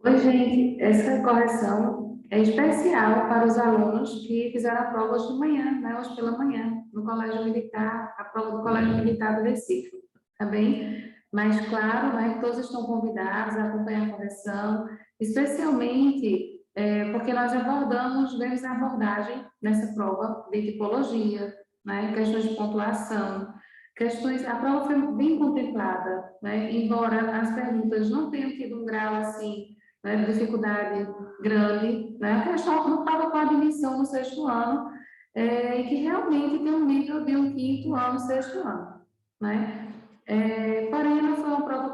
Oi, gente, essa correção é especial para os alunos que fizeram a prova hoje de manhã, né? Hoje pela manhã, no Colégio Militar, a prova do Colégio Militar do Recife, tá bem? Mas, claro, né, que todos estão convidados a acompanhar a correção, especialmente porque nós vemos a abordagem nessa prova de tipologia, né? Questões de pontuação, a prova foi bem contemplada, né? Embora as perguntas não tenham tido um grau assim, né, dificuldade grande, né, a questão não estava com admissão no sexto ano, e que realmente tem um nível de um quinto ano, sexto ano, né? Porém, ela foi uma prova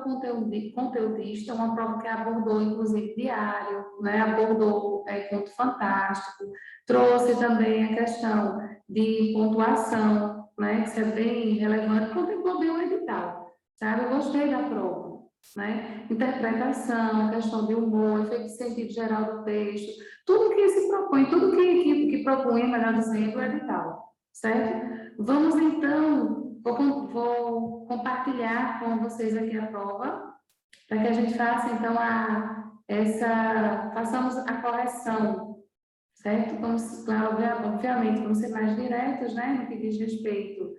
conteudista, uma prova que abordou, inclusive, diário, né, abordou conto fantástico, trouxe também a questão de pontuação, né, que isso é bem relevante, contemplou bem o edital, sabe? Eu gostei da prova, né? Interpretação, questão de humor, efeito de sentido geral do texto, tudo que se propõe, tudo que propunha, melhor dizendo, o edital, certo? Vamos então, vou compartilhar com vocês aqui a prova, para que a gente faça então façamos a correção, certo? Vamos, claro, obviamente, vamos ser mais diretos, né, no que diz respeito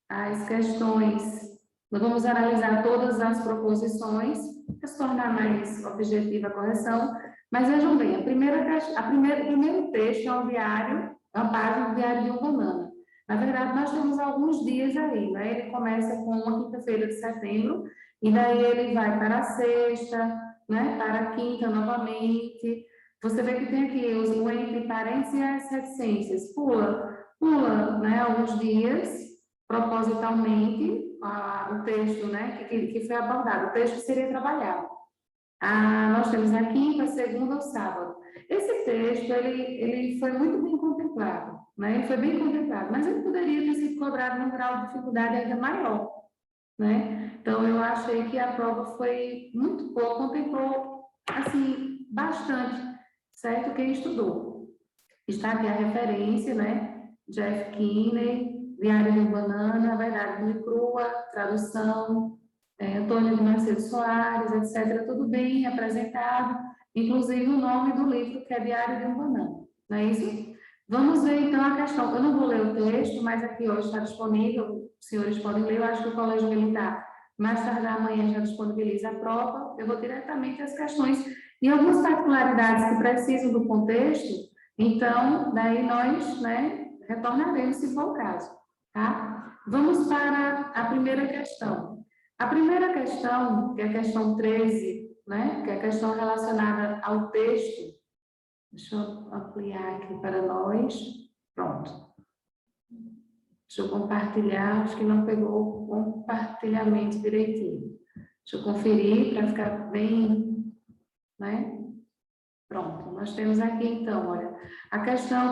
às questões. Nós vamos analisar todas as proposições, para se tornar mais objetiva a correção, mas vejam bem, o primeiro texto é um diário, é uma página do Diário de um Banana. Na verdade, nós temos alguns dias aí, né? Ele começa com uma quinta-feira de setembro, e daí ele vai para a sexta, né? Para a quinta novamente. Você vê que tem aqui o entre parênteses e as reticências. Pula, né? Alguns dias, propositalmente, o texto, né? Que foi abordado. O texto seria trabalhado. Nós temos a quinta, a segunda ou sábado. Esse texto, ele foi muito bem contemplado, né? Ele foi bem contemplado, mas ele poderia ter sido cobrado num grau de dificuldade ainda maior, né? Então, eu achei que a prova foi muito boa, contemplou, assim, bastante, certo? Quem estudou. Está aqui a referência, né? Jeff Kinney, Diário de um Banana, Verdade Nua e Crua, tradução, Antônio de Macedo Soares, etc. Tudo bem apresentado, inclusive o nome do livro, que é Diário de um Banana, não é isso? Vamos ver então a questão. Eu não vou ler o texto, mas aqui hoje está disponível, os senhores podem ler. Eu acho que o Colégio Militar, mais tarde amanhã, já disponibiliza a prova. Eu vou diretamente às questões e algumas particularidades que precisam do contexto. Então, daí nós, né, retornaremos se for o caso, tá? Vamos para a primeira questão. A primeira questão, que é a questão 13, né, que é a questão relacionada ao texto. Deixa eu ampliar aqui para nós. Pronto. Deixa eu compartilhar, acho que não pegou o compartilhamento direitinho. Deixa eu conferir para ficar bem, né? Pronto, nós temos aqui então, olha, a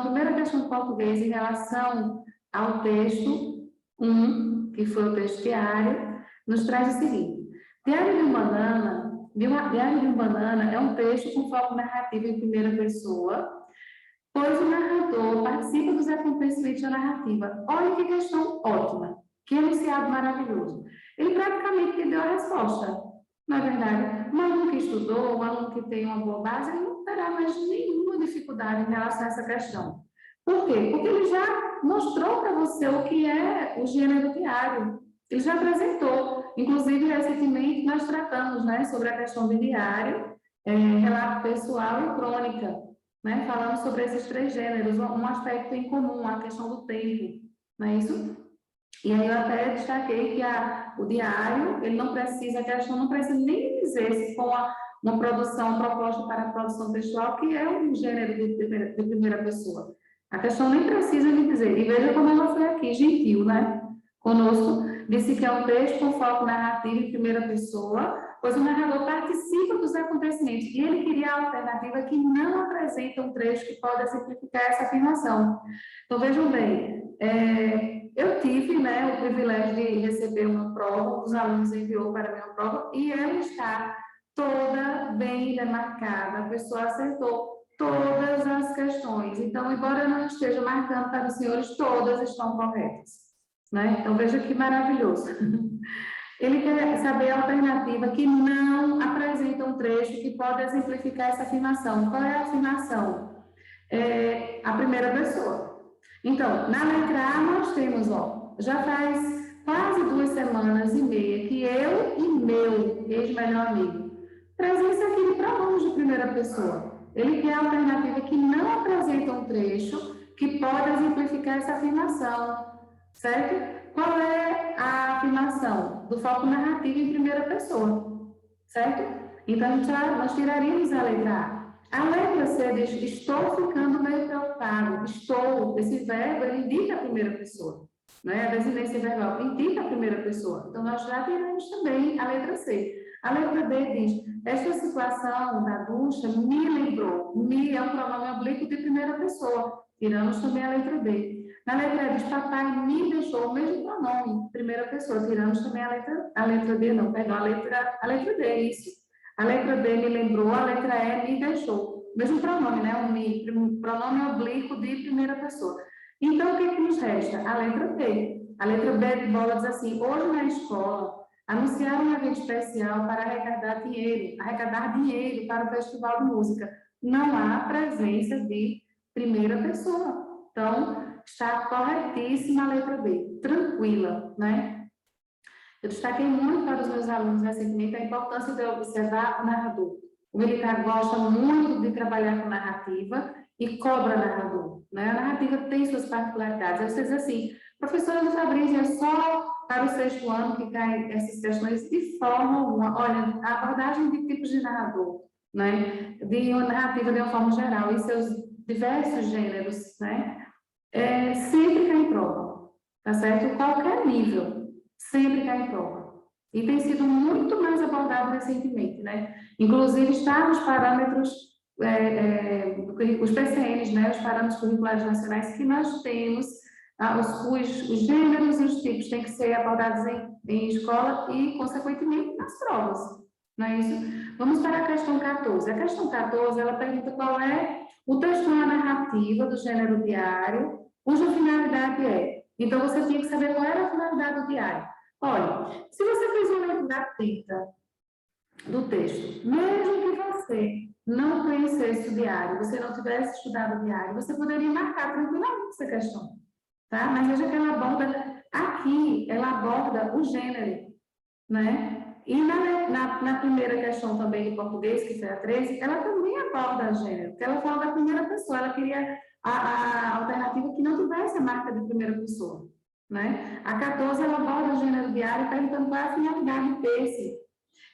primeira questão de português em relação ao texto 1, que foi o texto diário, nos traz o seguinte: Diário de um Banana é um texto com foco narrativo em primeira pessoa, pois o narrador participa dos acontecimentos da narrativa. Olha que questão ótima, que enunciado maravilhoso. Ele praticamente deu a resposta. Na verdade, um aluno que estudou, um aluno que tem uma boa base, ele não terá mais nenhuma dificuldade em relação a essa questão. Por quê? Porque ele já mostrou para você o que é o gênero diário. Ele já apresentou. Inclusive, recentemente, nós tratamos, né, sobre a questão do diário, relato pessoal e crônica, né? Falamos sobre esses três gêneros, um aspecto em comum, a questão do tempo, não é isso? E aí eu até destaquei que o diário, ele não precisa, a questão não precisa nem dizer se for uma produção proposta para a produção textual, que é um gênero de primeira pessoa. A questão nem precisa me dizer. E veja como ela foi aqui, gentil, né? Conosco, disse que é um texto com foco narrativo em primeira pessoa, pois o narrador participa dos acontecimentos. E ele queria a alternativa que não apresenta um trecho que possa simplificar essa afirmação. Então, vejam bem, eu tive, né, o privilégio de receber uma prova, os alunos enviou para mim uma prova, e ela está toda bem demarcada, a pessoa acertou todas as questões. Então, embora eu não esteja marcando para os senhores, todas estão corretas, né? Então, veja que maravilhoso. Ele quer saber a alternativa que não apresenta um trecho que pode exemplificar essa afirmação. Qual é a afirmação? É a primeira pessoa. Então, na letra A nós temos, ó, já faz quase 2 semanas e meia que eu e meu ex-melhor amigo. Presença aqui de pronomes de primeira pessoa. Ele quer a alternativa que não apresenta um trecho que pode exemplificar essa afirmação, certo? Qual é a afirmação? Do foco narrativo em primeira pessoa, certo? Então, nós tiraríamos a letra A. A letra C diz, estou ficando meio preocupado. Estou, esse verbo, ele indica a primeira pessoa. Né? A desinência verbal indica a primeira pessoa. Então, nós já tiramos também a letra C. A letra D diz, esta situação da ducha me lembrou. Me é um pronome oblíquo de primeira pessoa. Tiramos também a letra D. Na letra E diz, papai me deixou, o mesmo pronome, primeira pessoa. Tiramos também a letra D, não, perdão, a letra D, isso. A letra D me lembrou, a letra E me deixou. Mesmo pronome, né? Um pronome oblíquo de primeira pessoa. Então, o que nos resta? A letra B. A letra B de bola diz assim, hoje na escola, anunciaram um evento especial para arrecadar dinheiro para o Festival de Música. Não há presença de primeira pessoa. Então, está corretíssima a letra B. Tranquila, né? Eu destaquei muito para os meus alunos recentemente a importância de observar o narrador. O militar gosta muito de trabalhar com narrativa e cobra narrador. Né? A narrativa tem suas particularidades. Aí você diz assim, professora do Fabrício, é só para o 6º ano que caem essas questões de forma alguma. Olha, a abordagem de tipos de narrador, né? De uma narrativa de uma forma geral, e seus diversos gêneros, né? Sempre cai em prova, tá certo? Qualquer nível. Sempre cai em prova. E tem sido muito mais abordado recentemente, né? Inclusive, está nos parâmetros, os PCNs, né? Os parâmetros curriculares nacionais que nós temos, os gêneros e os tipos têm que ser abordados em escola e, consequentemente, nas provas. Não é isso? Vamos para a questão 14. A questão 14, ela pergunta qual é o texto na narrativa do gênero diário, cuja finalidade é. Então, você tinha que saber qual era a finalidade do diário. Olha, se você fez uma leitura atenta do texto, mesmo que você não conhecesse o diário, você não tivesse estudado o diário, você poderia marcar tranquilamente essa questão, tá? Mas veja que ela aborda, aqui, ela aborda o gênero, né? E na primeira questão também de português, que foi a 13, ela também aborda o gênero, porque ela fala da primeira pessoa, ela queria a alternativa que não tivesse a marca de primeira pessoa, né? A 14, ela aborda o gênero diário, perguntando qual é a finalidade desse.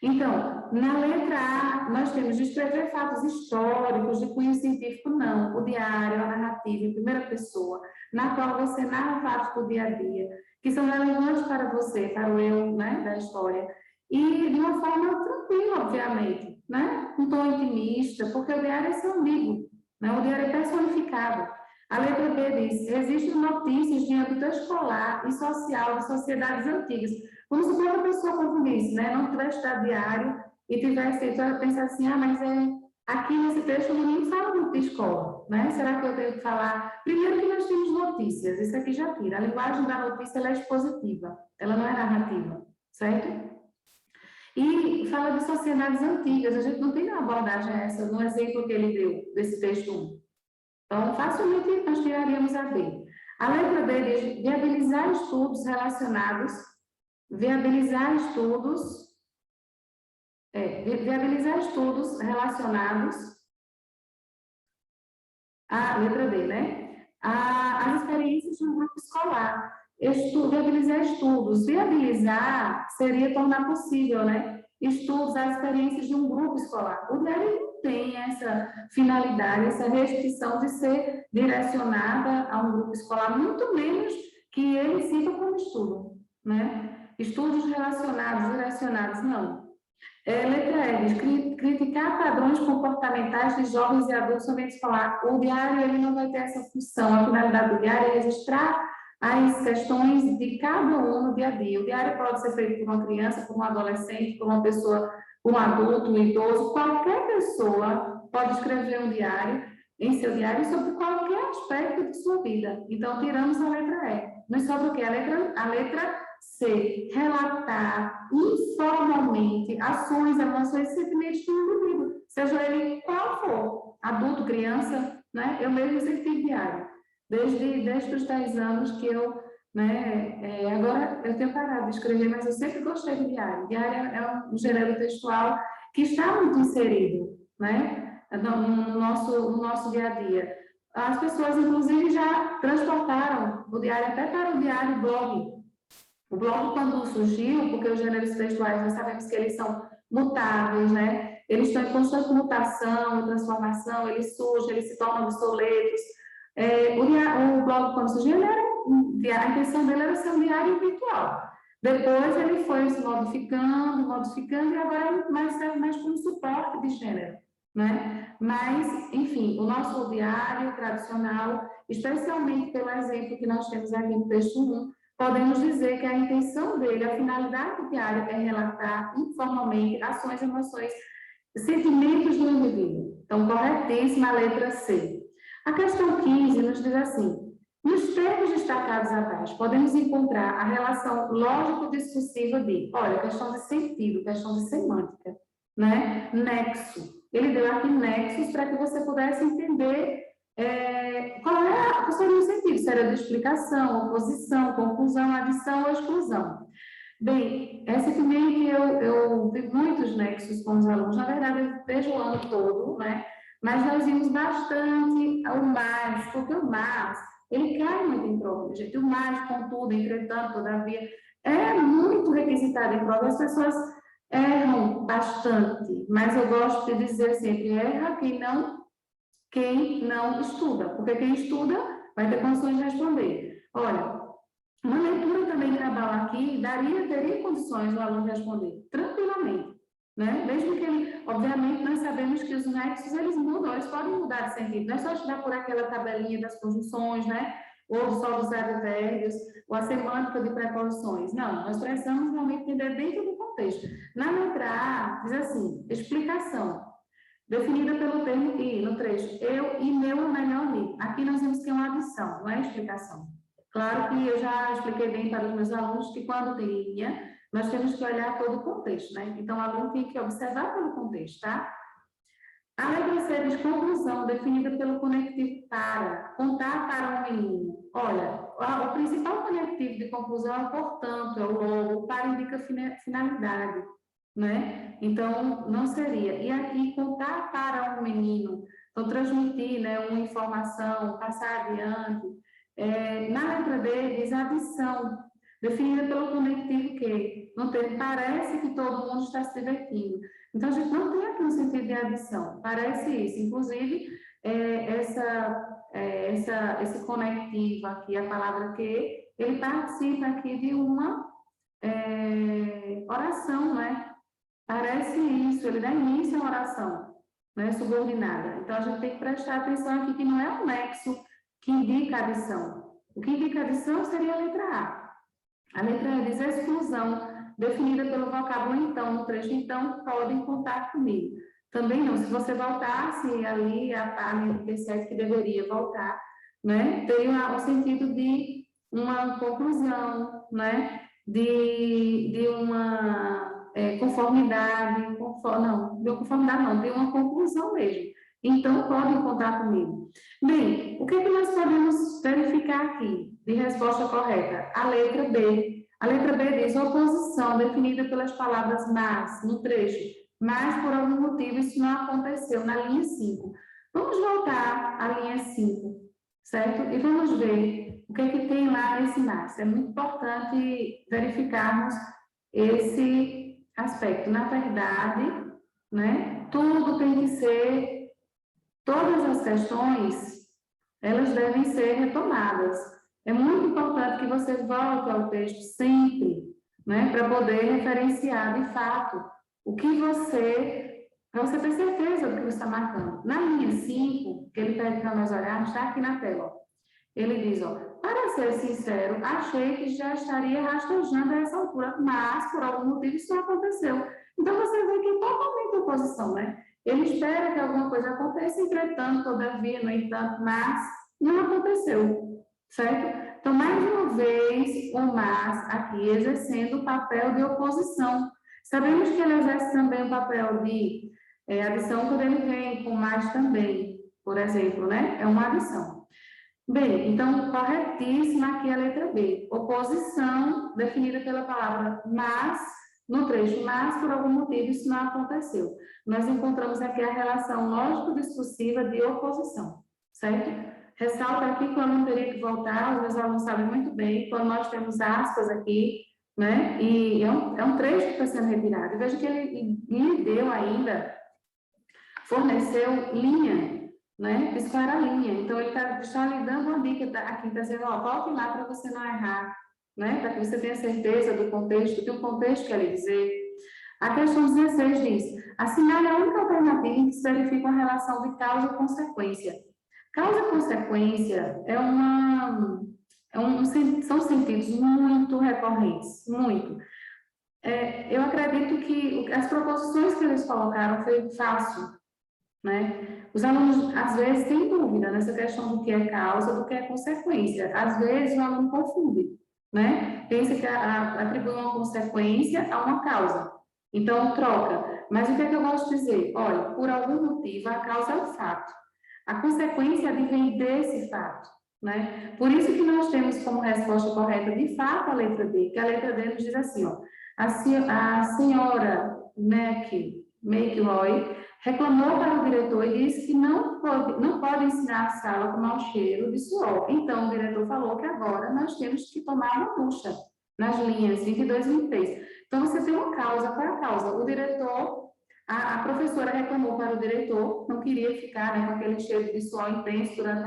Então, na letra A, nós temos descrever fatos históricos de cunho científico, não. O diário, a narrativa em primeira pessoa, na qual você narra fatos do dia a dia, que são relevantes para você, para o eu, né, da história. E de uma forma tranquila, obviamente, né? Um tom intimista, porque o diário é seu amigo, né? O diário é personificado. A letra B diz, existem notícias de âmbito escolar e social de sociedades antigas. Vamos supor que a pessoa confundisse, né? Não tivesse estudado diário e tivesse pensar assim, mas aqui nesse texto ninguém fala muito de escola, né? Será que eu tenho que falar? Primeiro que nós temos notícias, isso aqui já tira. A linguagem da notícia ela é expositiva, ela não é narrativa, certo? E fala de sociedades antigas, a gente não tem uma abordagem essa no exemplo que ele deu desse texto 1. Então, facilmente nós tiraríamos a B. A letra B diz viabilizar estudos relacionados, viabilizar estudos relacionados à letra D, né? As experiências de um grupo escolar. Viabilizar estudos. Viabilizar seria tornar possível, né? Estudos, as experiências de um grupo escolar. O diário não tem essa finalidade, essa restrição de ser direcionada a um grupo escolar, muito menos que ele sirva como estudo, né? Estudos relacionados, direcionados, não. Letra E diz criticar padrões comportamentais de jovens e adultos no ambiente escolar. O diário ele não vai ter essa função. A finalidade do diário é registrar as questões de cada um no dia a dia. O diário pode ser feito por uma criança, por um adolescente, por uma pessoa, por um adulto, um idoso. Qualquer pessoa pode escrever um diário, em seu diário, sobre qualquer aspecto de sua vida. Então, tiramos a letra E. Nos sobra o quê? A letra C, relatar informalmente ações, emoções e sentimentos do indivíduo, seja ele qual for, adulto, criança, né? Eu mesmo sempre tive diário, desde os 10 anos que eu, né, agora eu tenho parado de escrever, mas eu sempre gostei de diário. Diário é um gênero textual que está muito inserido, né, no nosso dia a dia. As pessoas, inclusive, já transportaram o diário até para o diário blog. O blog, quando surgiu, porque os gêneros textuais, nós sabemos que eles são mutáveis, né? Eles estão em constante mutação, transformação, eles surgem, eles se tornam obsoletos. O blog, quando surgiu, a intenção dele era ser um diário virtual. Depois ele foi se modificando, e agora serve mais como suporte de gênero, né? Mas, enfim, o nosso diário tradicional, especialmente pelo exemplo que nós temos aqui no texto 1, podemos dizer que a intenção dele, a finalidade do diário é relatar informalmente ações, emoções, sentimentos do indivíduo. Então, corretíssima a letra C. A questão 15 nos diz assim: nos termos destacados abaixo, podemos encontrar a relação lógico-discursiva de, olha, questão de sentido, questão de semântica, né? Nexo. Ele deu aqui nexos para que você pudesse entender qual seria o sentido, se era de explicação, oposição, conclusão, adição ou exclusão. Bem, essa também que eu vi muitos nexos com os alunos, na verdade eu vejo o ano todo, né? Mas nós vimos bastante o mais, porque o mais, ele cai muito em prova, gente. O mais, contudo, entretanto, todavia, é muito requisitado em prova, as pessoas erram bastante, mas eu gosto de dizer sempre, erra quem não estuda, porque quem estuda vai ter condições de responder. Olha, uma leitura também cabal aqui teria condições do aluno responder tranquilamente, né? Mesmo que ele, obviamente, nós sabemos que os nexos, eles mudam, eles podem mudar de sentido, não é só estudar por aquela tabelinha das conjunções, né? Ou só dos advérbios, ou a semântica de preposições. Não, nós precisamos realmente entender dentro do contexto. Na letra A, diz assim, explicação, definida pelo termo e, no trecho, eu e meu melhor amigo. Aqui nós vemos que é uma adição, não é explicação. Claro que eu já expliquei bem para os meus alunos que quando tem linha, nós temos que olhar todo o contexto, né? Então, o aluno tem que observar pelo contexto, tá? A letra C diz conclusão, definida pelo conectivo para, contar para um menino. Olha, o principal conectivo de conclusão é o portanto, é o logo, para indica finalidade, né? Então, não seria. E aqui, contar para um menino, então, transmitir, né, uma informação, passar adiante. Na letra D, diz adição, definida pelo conectivo que, no termo, parece que todo mundo está se divertindo. Então, a gente não tem aqui um sentido de adição, parece isso. Inclusive, esse conectivo aqui, a palavra que, ele participa aqui de uma oração, né? Parece isso, ele dá início a uma oração, né, subordinada. Então, a gente tem que prestar atenção aqui que não é um nexo que indica adição. O que indica adição seria a letra A. A letra A diz exclusão, definida pelo vocábulo então, no trecho então, podem contar comigo. Também não, se você voltasse ali a página do P7 que deveria voltar, né, teria o sentido de uma conclusão, né, de uma conformidade, não, de conformidade não, de uma conclusão mesmo. Então, podem contar comigo. Bem, o que nós podemos verificar aqui de resposta correta? A letra B. A letra B diz oposição, definida pelas palavras mas, no trecho. Mas, por algum motivo, isso não aconteceu na linha 5. Vamos voltar à linha 5, certo? E vamos ver o que tem lá nesse mas. É muito importante verificarmos esse aspecto. Na verdade, né, tudo tem que ser, todas as questões, elas devem ser retomadas. É muito importante que você volte ao texto sempre, né, para poder referenciar de fato o que para você ter certeza do que você está marcando. Na linha 5, que ele pede para nós olharmos, está aqui na tela. Ele diz, para ser sincero, achei que já estaria rastejando a essa altura, mas por algum motivo isso não aconteceu. Então você vê que é totalmente oposição, né? Ele espera que alguma coisa aconteça, entretanto, todavia, no entanto, mas não aconteceu, certo? Então, mais uma vez, o mas aqui exercendo o papel de oposição. Sabemos que ele exerce também o papel de adição quando ele vem com mais também, por exemplo, né? É uma adição. Bem, então, corretíssima aqui a letra B. Oposição definida pela palavra mas, no trecho mas, por algum motivo isso não aconteceu. Nós encontramos aqui a relação lógico-discursiva de oposição, certo? Ressalta aqui que o aluno teria que voltar, os meus alunos sabem muito bem, quando nós temos aspas aqui, né? E é um trecho que está sendo retirado. Veja que ele lhe deu ainda, forneceu linha, né? Isso era a linha. Então, ele está lhe dando uma dica aqui, está dizendo, ó, volte lá para você não errar, né? Para que você tenha certeza do contexto, que o contexto quer lhe dizer. A questão 16 diz, assinale a única alternativa em que se verifica uma relação de causa e consequência. Causa e consequência são sentidos muito recorrentes, muito. Eu acredito que as proposições que eles colocaram foi fácil, né? Os alunos, às vezes, têm dúvida nessa questão do que é causa, do que é consequência. Às vezes, o aluno confunde, né? Pensa que atribui uma consequência a uma causa. Então, troca. Mas o que é que eu gosto de dizer? Olha, por algum motivo, a causa é o fato. A consequência advém desse fato, né? Por isso que nós temos como resposta correta, de fato, a letra D, que a letra D nos diz assim, ó, a senhora McRoy reclamou para o diretor e disse que não pode ensinar a sala com mau cheiro de suor. Então, o diretor falou que agora nós temos que tomar uma ducha nas linhas 22 e 23. Então, você tem uma causa. Qual é a causa? O diretor... A professora reclamou para o diretor, não queria ficar, né, com aquele cheiro de suor intenso durante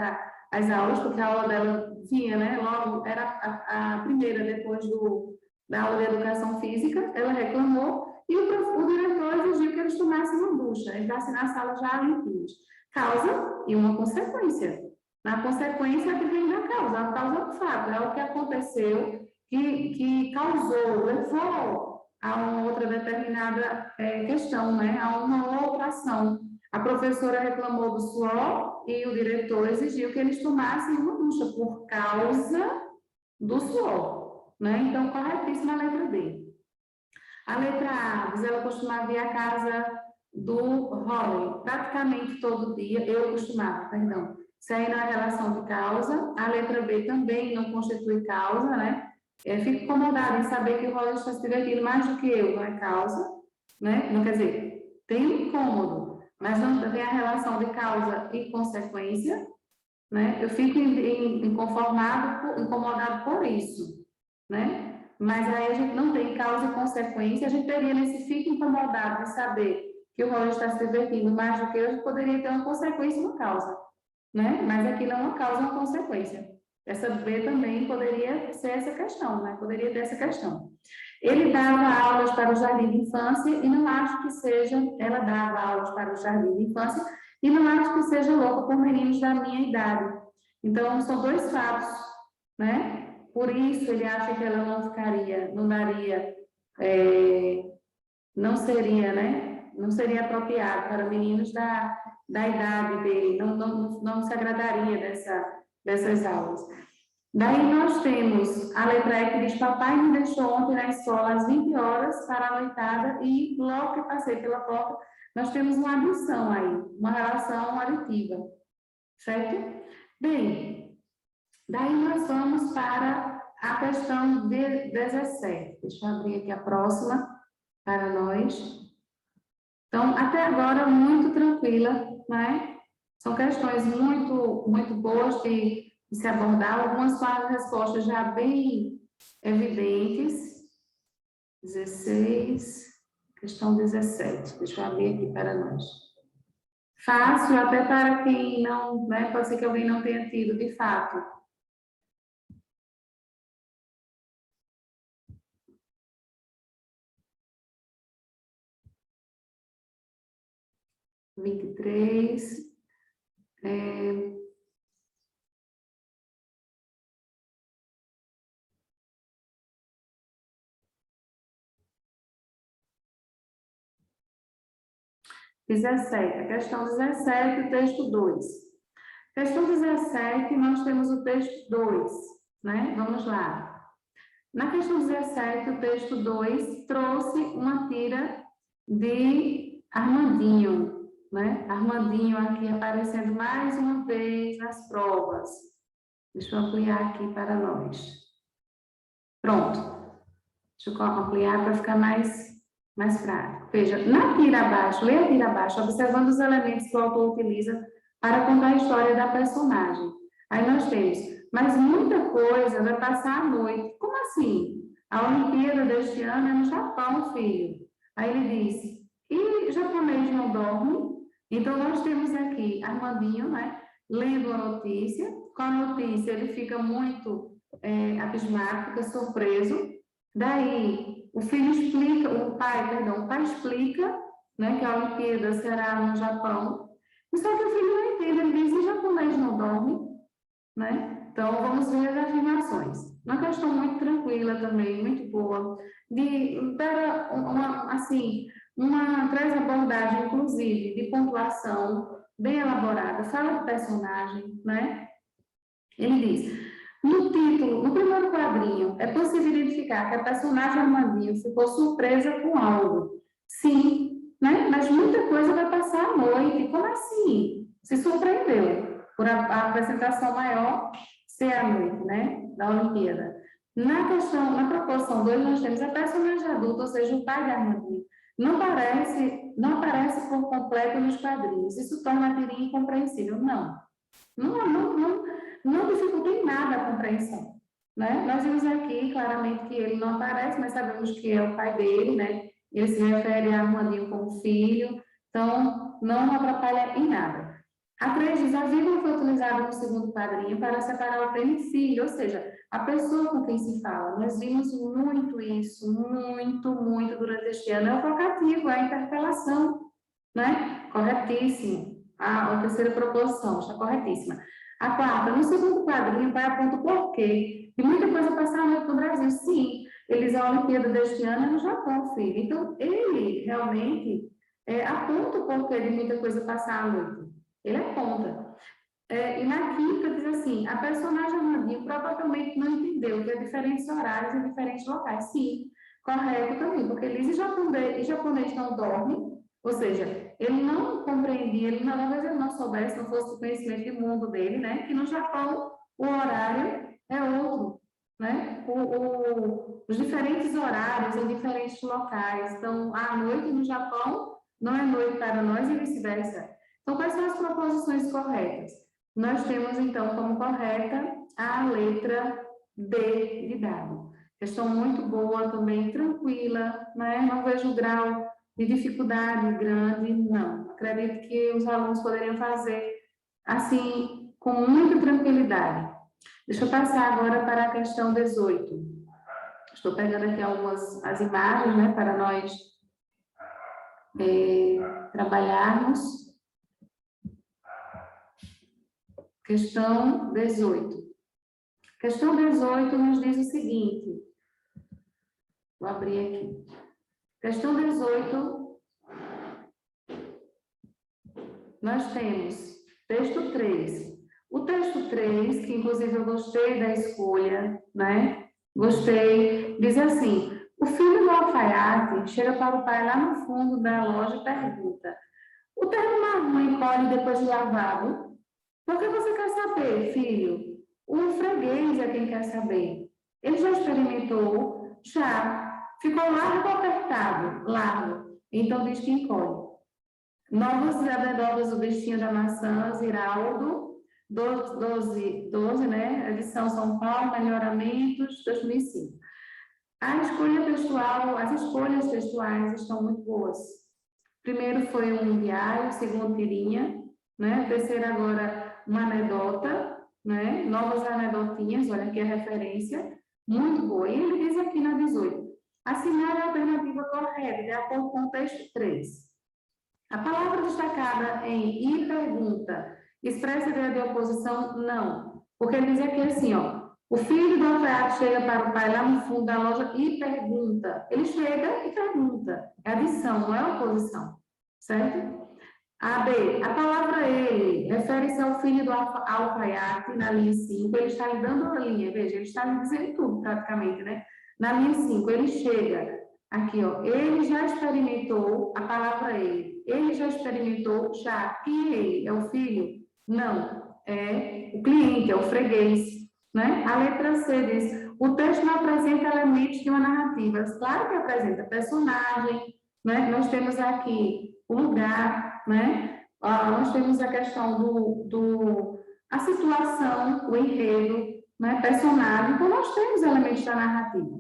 as aulas, porque a aula dela vinha, né, logo, era a primeira depois da aula de educação física, ela reclamou, e o diretor exigiu que eles tomassem uma ducha, entrassem na sala já limpinhos. Causa e uma consequência. Na consequência, é que vem da causa, a causa do fato, é o que aconteceu, que causou, levou a uma outra determinada questão, né? A uma outra ação. A professora reclamou do suor e o diretor exigiu que eles tomassem uma ducha por causa do suor, né? Então, corretíssima a letra D. A letra A, diz ela costumava ir à casa do Holly praticamente todo dia, eu costumava, perdão. Isso aí não é relação de causa. A letra B também não constitui causa, né? Fico incomodada em saber que o Roger está se divertindo mais do que eu, não é causa, né? Não quer dizer, tem um incômodo, mas não tem a relação de causa e consequência, né? Eu fico incomodado por isso, né? Mas aí a gente não tem causa e consequência, a gente teria nesse fico incomodado de saber que o Roger está se divertindo mais do que eu, poderia ter uma consequência e uma causa, né? Mas aqui não é uma causa, é uma consequência. Essa B também poderia ser essa questão, né? Poderia ter essa questão. Ele dava aulas para o jardim de infância e não acho que seja, ela dava aulas para o jardim de infância e não acho que seja louca por meninos da minha idade. Então, são dois fatos, né? Por isso, ele acha que ela não ficaria, não daria, não seria, né? Não seria apropriado para meninos da idade dele, não se agradaria dessas aulas. Daí nós temos a letra E que diz, papai me deixou ontem na escola às 20 horas para a noitada e logo que passei pela porta, nós temos uma adição aí, uma relação aditiva, certo? Bem, daí nós vamos para a questão de 17. Deixa eu abrir aqui a próxima para nós. Então, até agora, muito tranquila, né? São questões muito boas de se abordar, algumas com as respostas já bem evidentes. 16, questão 17. Deixa eu abrir aqui para nós. Fácil até para quem não, né? Pode ser que alguém não tenha tido, de fato. Vinte e três. 17, a questão 17, o texto 2. Questão 17, nós temos o texto 2. né? Vamos lá. Na questão 17, o texto 2 trouxe uma tira de Armandinho, né? Armandinho aqui aparecendo mais uma vez nas provas. Deixa eu ampliar aqui para nós. Pronto. Deixa eu ampliar para ficar mais prático. Veja, na tira abaixo, leia a tira abaixo, observando os elementos que o autor utiliza para contar a história da personagem. Aí nós temos, mas muita coisa vai passar à noite. Como assim? A Olimpíada deste ano é no Japão, filho. Aí ele diz, e japonês não dorme? Então, nós temos aqui Armandinho, né? Lendo a notícia. Com a notícia, ele fica muito abismado, fica surpreso. Daí, o pai explica, né, que a Olimpíada será no Japão. Só que o filho não entende, ele diz, e japonês não dorme? Né? Então, vamos ver as afirmações. Uma questão muito tranquila também, muito boa, traz abordagem, inclusive, de pontuação bem elaborada, fala do personagem, né? Ele diz, no título, no primeiro quadrinho, é possível identificar que a personagem Armandinho ficou surpresa com algo. Sim, né? Mas muita coisa vai passar à noite. Como assim? Se surpreendeu por a apresentação maior ser à noite, né? Da Olimpíada. Na proporção 2, nós temos a personagem adulta, ou seja, o pai da Armandinho. Não aparece por completo nos quadrinhos. Isso torna a tirinha incompreensível. Não dificulta em nada a compreensão, né? Nós vimos aqui claramente que ele não aparece, mas sabemos que é o pai dele, né? Ele se refere a Armandinho como filho, então não atrapalha em nada. A 3 diz, a vírgula foi utilizada no segundo quadrinho para separar o termo filho, ou seja, a pessoa com quem se fala. Nós vimos muito isso, muito durante este ano. É o vocativo, é a interpelação, né? Corretíssimo. A terceira proposição está corretíssima. A 4, no segundo quadrinho, vai aponta o porquê. E muita coisa passar no Brasil. Sim, eles a Olimpíada deste ano é no Japão, filho. Então, ele realmente aponta o porquê de muita coisa passar à noite. Ele aponta. E na quinta diz assim, a personagem Armandinho provavelmente não entendeu que há diferentes horários em diferentes locais. Sim, correto também, porque Liz e japonês não dormem, ou seja, ele não compreendia, talvez ele não soubesse, não fosse o conhecimento de mundo dele, né? Que no Japão o horário é outro, né? Os diferentes horários em diferentes locais. Então, a noite no Japão não é noite para nós e vice-versa. Então, quais são as proposições corretas? Nós temos, então, como correta a letra D de dado. Questão muito boa também, tranquila, né? Não vejo grau de dificuldade grande, não. Acredito que os alunos poderiam fazer, assim, com muita tranquilidade. Deixa eu passar agora para a questão 18. Estou pegando aqui as imagens, né, para nós trabalharmos. Questão 18. Questão 18 nos diz o seguinte. Vou abrir aqui. Questão 18. Nós temos texto 3. O texto 3, que inclusive eu gostei da escolha, né? Gostei. Diz assim, o filho do alfaiate chega para o pai lá no fundo da loja e pergunta, o terno marrom encolhe depois de lavado? Por que você quer saber, filho? O freguês é quem quer saber. Ele já experimentou? Já. Ficou largo ou apertado? Largo. Então diz que encolhe. Novas anedotas do Bichinho da Maçã, Ziraldo, 12, né? Edição São Paulo, Melhoramentos, 2005. As escolhas textuais estão muito boas. Primeiro foi um diário, segundo tirinha, né? Terceiro agora uma anedota, né? Novas anedotinhas, olha aqui a referência, muito boa. E ele diz aqui na 18, assinale a alternativa correta, de acordo com o texto 3. A palavra destacada em e pergunta, expressa ideia de oposição? Não. Porque ele diz aqui assim, ó, o filho do alfaiate chega para o pai lá no fundo da loja e pergunta. Ele chega e pergunta. É adição, não é oposição. Certo? A, B. A palavra ele refere-se ao filho do alfaiate na linha 5. Ele está lhe dando a linha, veja, ele está lhe dizendo tudo praticamente, né? Na linha 5, ele chega aqui, ó. Ele já experimentou a palavra ele. Ele já experimentou, já. Quem é ele? É o filho? Não. É o cliente, é o freguês, né? A letra C diz: o texto não apresenta elementos de uma narrativa. Claro que apresenta personagem, né? Nós temos aqui o lugar, né? Nós temos a questão a situação, o enredo, né? Personagem. Então, nós temos elementos da narrativa.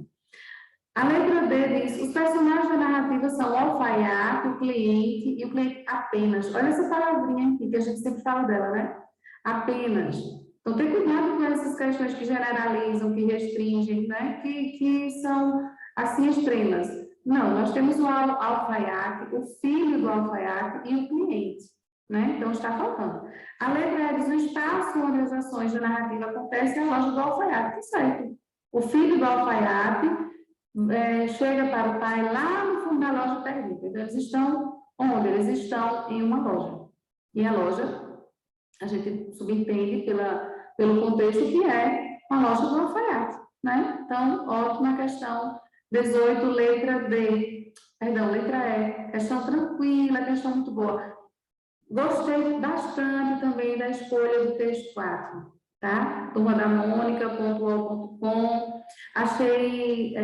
A letra D diz: os personagens da narrativa são o alfaiate, o cliente e o cliente apenas. Olha essa palavrinha aqui, que a gente sempre fala dela, né? Apenas. Então, tem cuidado com essas questões que generalizam, que restringem, né? Que são, assim, extremas. Não, nós temos o alfaiate, o filho do alfaiate e o cliente, né? Então, está faltando. A letra E diz: o espaço onde as ações da narrativa acontecem é a loja do alfaiate. Tá certo. O filho do alfaiate chega para o pai lá no fundo da loja e pergunta. Então, eles estão onde? Eles estão em uma loja. E a loja, a gente subentende pelo contexto que é a loja do alfaiate, né? Então, ótima questão. 18, letra D. Perdão, letra E. Questão tranquila, questão muito boa. Gostei bastante também da escolha do texto 4, tá? Turma da Mônica.com. Achei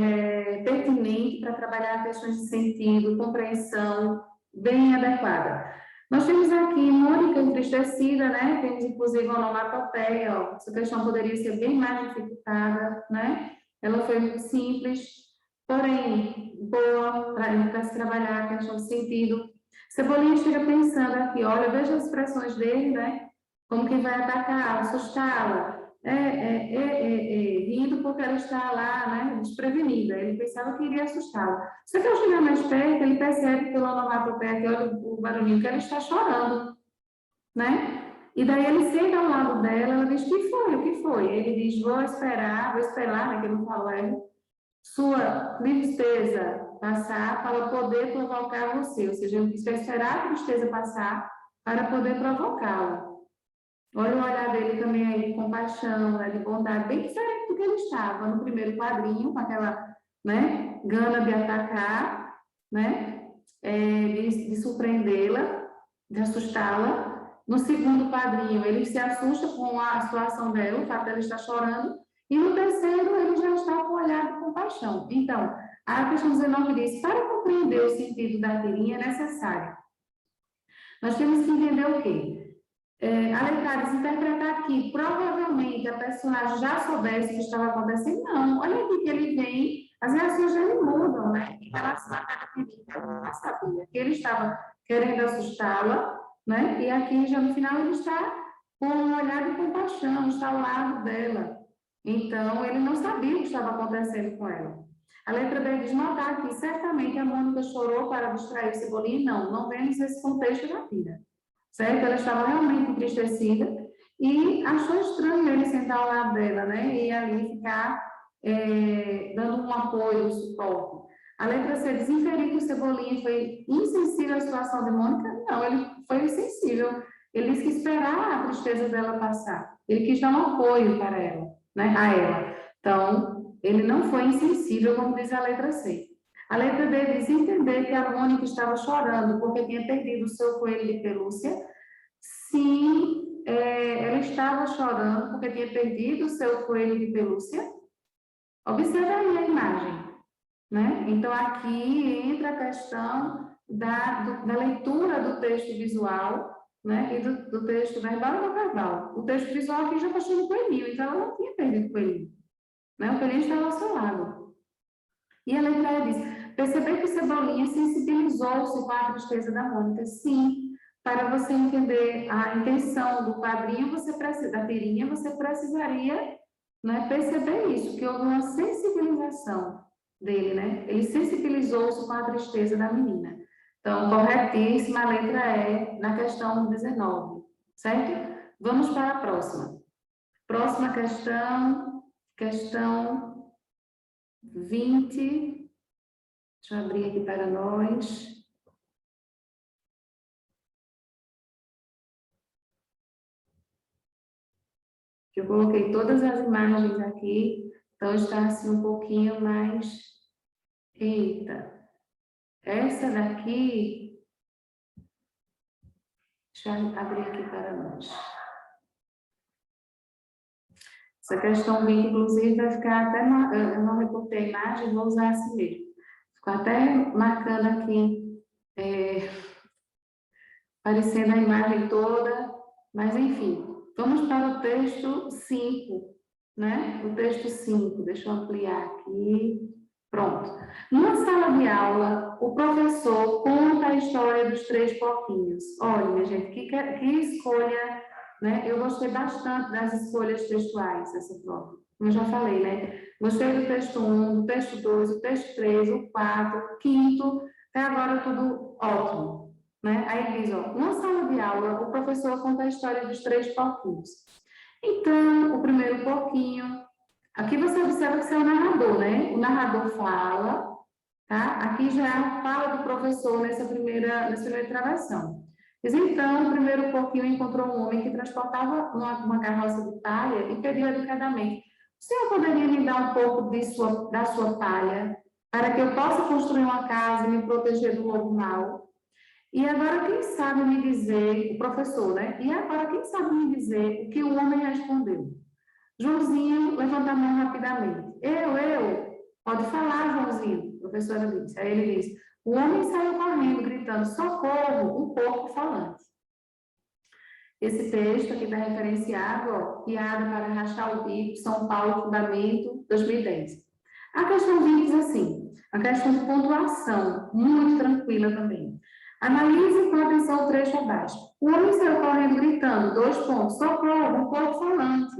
pertinente para trabalhar questões de sentido, compreensão, bem adequada. Nós temos aqui Mônica entristecida, né? Temos inclusive a onomatopeia, ó. Essa questão poderia ser bem mais dificultada, né? Ela foi muito simples, porém boa para se trabalhar a questão de sentido. Cebolinha chega pensando aqui, olha, veja as expressões dele, né? Como que vai atacar, assustá-la, rindo porque ela está lá, né? Desprevenida. Ele pensava que iria assustá-la. Só que ao chegar mais perto, ele percebe pela onomatopeia que olha o barulhinho que ela está chorando, né? E daí ele senta ao lado dela, ela diz: o que foi? Ele diz: vou esperar, né? Que ele não falou, sua tristeza passar para poder provocar você, ou seja, ele vai esperar a tristeza passar para poder provocá-la. Olha o olhar dele também aí de compaixão, né, de bondade, bem diferente do que ele estava no primeiro quadrinho, com aquela, né, gana de atacar, né, de surpreendê-la, de assustá-la. No segundo quadrinho, ele se assusta com a situação dela, o fato dela estar chorando, e no terceiro, ele já está com um olhar de compaixão. Então, a questão 19 diz: para compreender o sentido da tirinha é necessário. Nós temos que entender o quê? A letra diz: interpretar aqui, provavelmente a personagem já soubesse o que estava acontecendo. Não, olha aqui que ele vem, as reações dele mudam, né? Em relação à característica, ela sabia que ele estava querendo assustá-la, né? E aqui, já no final, ele está com um olhar de compaixão, está ao lado dela. Então, ele não sabia o que estava acontecendo com ela. A letra B diz: notar que certamente a Mônica chorou para distrair o Cebolinha. Não vemos esse contexto da tira. Certo? Ela estava realmente entristecida e achou estranho ele sentar ao lado dela, né? E ali ficar dando um apoio, um suporte. A letra C diz: inferir que o Cebolinha foi insensível à situação de Mônica. Não, ele foi insensível. Ele disse que esperar a tristeza dela passar. Ele quis dar um apoio para ela, né? A ela. Então, ele não foi insensível, como diz a letra C. A letra D diz: entender que a Mônica estava chorando porque tinha perdido o seu coelho de pelúcia. Sim, ela estava chorando porque tinha perdido o seu coelho de pelúcia. Observe aí a imagem, né? Então, aqui entra a questão da leitura do texto visual, né? E do texto verbal e não verbal. O texto visual aqui já mostrou o coelhinho, então ela não tinha perdido o coelhinho, né? O coelhinho estava ao seu lado. E a letra E diz: perceber que Cebolinha sensibilizou-se com a tristeza da Mônica. Sim, para você entender a intenção do quadrinho, da tirinha, você precisaria, né, perceber isso, que houve uma sensibilização dele, né? Ele sensibilizou-se com a tristeza da menina. Então, corretíssima a letra E na questão 19, certo? Vamos para a próxima. Próxima questão 20. Deixa eu abrir aqui para nós. que eu coloquei todas as imagens aqui, então está assim um pouquinho mais... Eita! Essa daqui... Deixa eu abrir aqui para nós. Essa questão 20, inclusive, vai ficar até... Eu não recortei a imagem, vou usar assim mesmo. Ficou até marcando aqui, aparecendo a imagem toda, mas enfim. Vamos para o texto 5, né? O texto 5, deixa eu ampliar aqui. Pronto. Numa sala de aula, o professor conta a história dos 3 porquinhos. Olha, minha gente, que escolha, né? Eu gostei bastante das escolhas textuais dessa prova. Como eu já falei, né? Gostei do texto 1, do texto 2, do texto 3, o 4, o 5º, até agora tudo ótimo. Né? Aí diz, ó, numa sala de aula, o professor conta a história dos 3 porquinhos. Então, o primeiro porquinho, aqui você observa que você é o narrador, né? O narrador fala, tá? Aqui já é a fala do professor nessa primeira gravação. Diz, então, o primeiro porquinho encontrou um homem que transportava uma carroça de palha e pediu educadamente, o senhor poderia me dar um pouco da sua palha para que eu possa construir uma casa e me proteger do lobo mau? E agora, quem sabe me dizer, o professor, né? E agora, quem sabe me dizer o que o homem respondeu? Joãozinho levanta a mão rapidamente. Eu. Pode falar, Joãozinho, a professora disse. Aí ele disse, o homem saiu correndo, gritando, socorro, um porco falante. Esse texto aqui está referenciado, ó, piada para rachar o bico, São Paulo, Fundamento, 2010. A questão 20 diz assim, a questão de pontuação, muito tranquila também. Analise com atenção o trecho abaixo. O homem saiu correndo gritando, 2 pontos, socorro, um porco falante.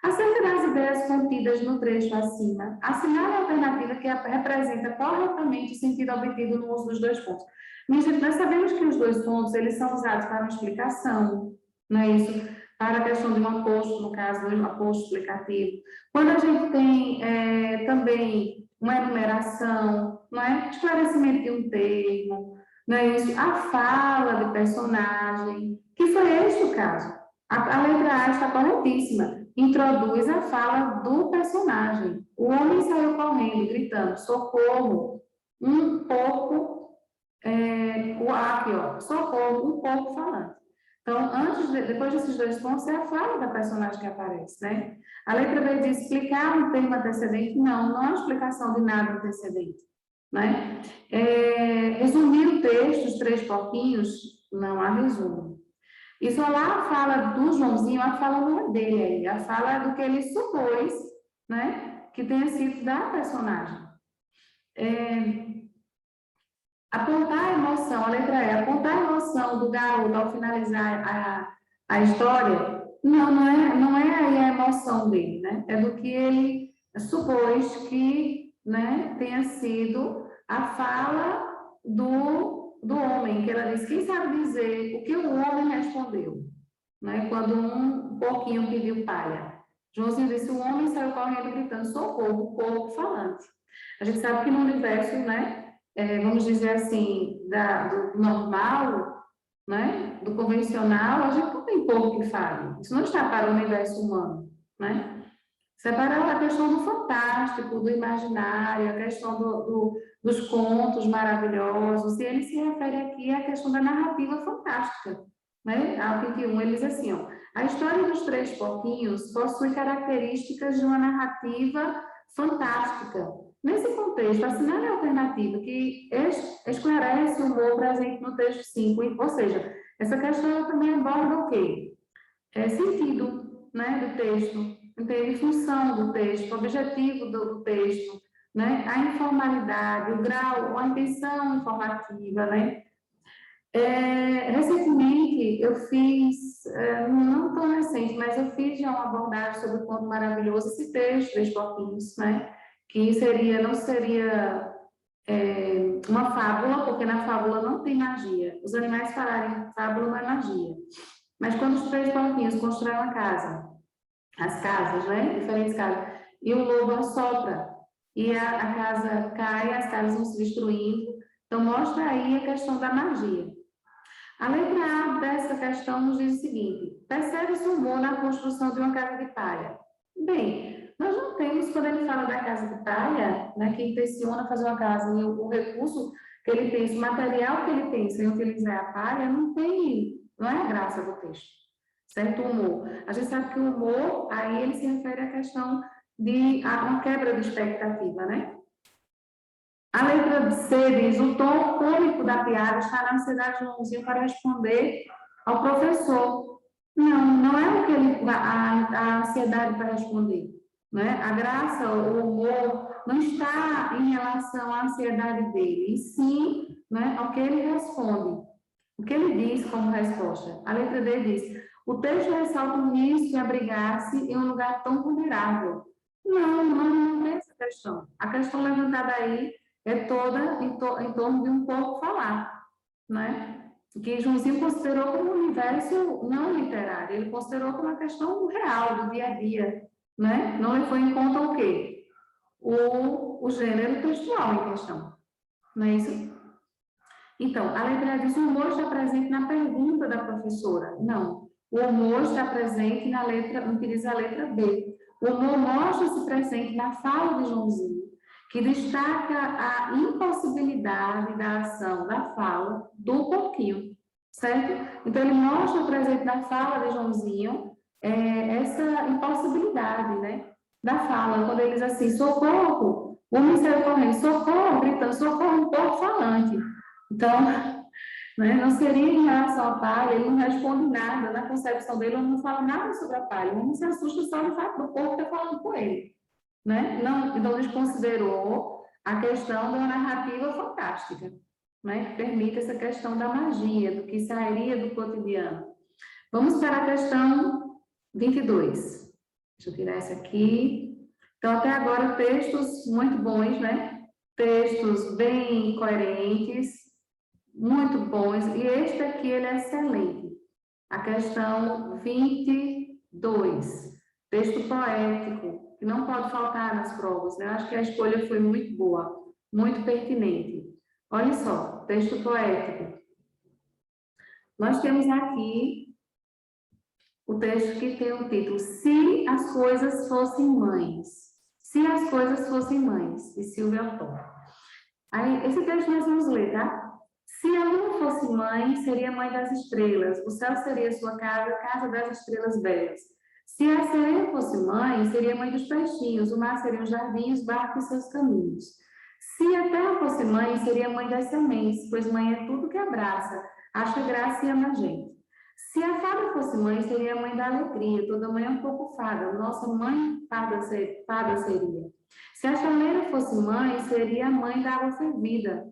Acerca das ideias contidas no trecho acima, assinale a alternativa que representa corretamente o sentido obtido no uso dos 2 pontos. Minha gente, nós sabemos que os 2 pontos, eles são usados para uma explicação, não é isso? Para a questão de um aposto, no caso, um aposto explicativo. Quando a gente tem também uma enumeração, não é? Esclarecimento de um termo, não é isso? A fala de personagem, que foi este o caso. A letra A está corretíssima. Introduz a fala do personagem. O homem saiu correndo, gritando, socorro, um pouco, o A aqui, ó, socorro, um pouco falante. Então, depois desses 2 pontos, é a fala da personagem que aparece, né? A letra B diz explicar um termo antecedente. Não é uma explicação de nada antecedente, né? Resumir o texto, os 3 porquinhos, não há resumo. Isolar a fala do Joãozinho, a fala não é dele aí, a fala é do que ele supôs, né, que tenha sido da personagem. Apontar a emoção, a letra E, apontar a emoção do garoto ao finalizar a história, não é aí a emoção dele, né, é do que ele supôs que, né, tenha sido a fala do homem, que ela diz, quem sabe dizer o que o homem respondeu, né? Quando um porquinho pediu palha. Joãozinho disse, o homem saiu correndo gritando, socorro, o porco falante. A gente sabe que no universo, né, vamos dizer assim, do normal, né, do convencional, a gente não tem porco que fale. Isso não está para o universo humano, né? Separar a questão do fantástico, do imaginário, a questão dos contos maravilhosos, e ele se refere aqui à questão da narrativa fantástica, né? A 21, ele diz assim, ó, a história dos 3 porquinhos possui características de uma narrativa fantástica. Nesse contexto, assinale a alternativa que esclarece o humor presente no texto 5, ou seja, essa questão também aborda o quê? Sentido, né, do texto, entende? Função do texto, objetivo do texto, né? A informalidade, o grau, a intenção informativa, né? Recentemente, eu fiz, não tão recente, mas eu fiz já uma abordagem sobre o Conto Maravilhoso, esse texto, 3 porquinhos, né? Que não seria uma fábula, porque na fábula não tem magia. Os animais falarem fábula não é magia. Mas quando os 3 porquinhos constroem uma casa, as casas, né? Diferentes casas, e o lobo assopra, e a casa cai, as casas vão se destruindo. Então, mostra aí a questão da magia. A letra A dessa questão nos diz o seguinte, percebe-se humor na construção de uma casa de palha. Bem, nós não temos, quando ele fala da casa de palha, né, que intenciona fazer uma casa, e o recurso que ele pensa, o material que ele pensa em utilizar a palha, não é a graça do texto, certo? O humor. A gente sabe que o humor, aí ele se refere à questão de uma quebra de expectativa, né? A letra C diz, o tom cômico da piada está na ansiedade de Joãozinho para responder ao professor. Não é o que a ansiedade para responder. Né? A graça, o humor, não está em relação à ansiedade dele, e sim, né, ao que ele responde. O que ele diz como resposta? A letra D diz, o texto ressalta o risco de abrigar-se em um lugar tão vulnerável. Não é essa questão. A questão levantada aí é toda em torno de um pouco falar, né? Que Joãozinho considerou como um universo não literário, ele considerou como uma questão real, do dia a dia, né? Não levou em conta o quê? O gênero textual em questão, não é isso? Então, a letra diz, o humor está presente na pergunta da professora. Não, o humor está presente na letra, no que diz a letra B. O humor mostra-se presente na fala de Joãozinho, que destaca a impossibilidade da ação da fala do porquinho, certo? Então, ele mostra presente na fala de Joãozinho essa impossibilidade, né, da fala, quando ele diz assim, socorro, o homem saiu correndo, socorro, gritando, socorro, um porco falante. Então, né, não seria em relação à palha, ele não responde nada, na concepção dele, ele não fala nada sobre a palha, ele não se assusta só no fato do porco estar falando com ele. Né? Não desconsiderou a questão da narrativa fantástica, né? Que permite essa questão da magia, do que sairia do cotidiano. Vamos para a questão 22. Deixa eu tirar essa aqui. Então, até agora, textos muito bons, né? Textos bem coerentes, muito bons. E este aqui, ele é excelente. A questão 22. Texto poético, que não pode faltar nas provas, né? Eu acho que a escolha foi muito boa, muito pertinente. Olha só, texto poético. Nós temos aqui o texto que tem o título Se as Coisas Fossem Mães. Se as Coisas Fossem Mães, de Silvia Autor. Aí, esse texto nós vamos ler, tá? Se a lua fosse mãe, seria mãe das estrelas, o céu seria sua casa, casa das estrelas belas. Se a sereia fosse mãe, seria mãe dos peixinhos, o mar seria um jardim, os barcos e seus caminhos. Se a terra fosse mãe, seria mãe das sementes, pois mãe é tudo que abraça, acha graça e ama a gente. Se a fada fosse mãe, seria mãe da alegria, toda mãe é um pouco fada, nossa mãe fada seria. Se a chaleira fosse mãe, seria a mãe da água fervida,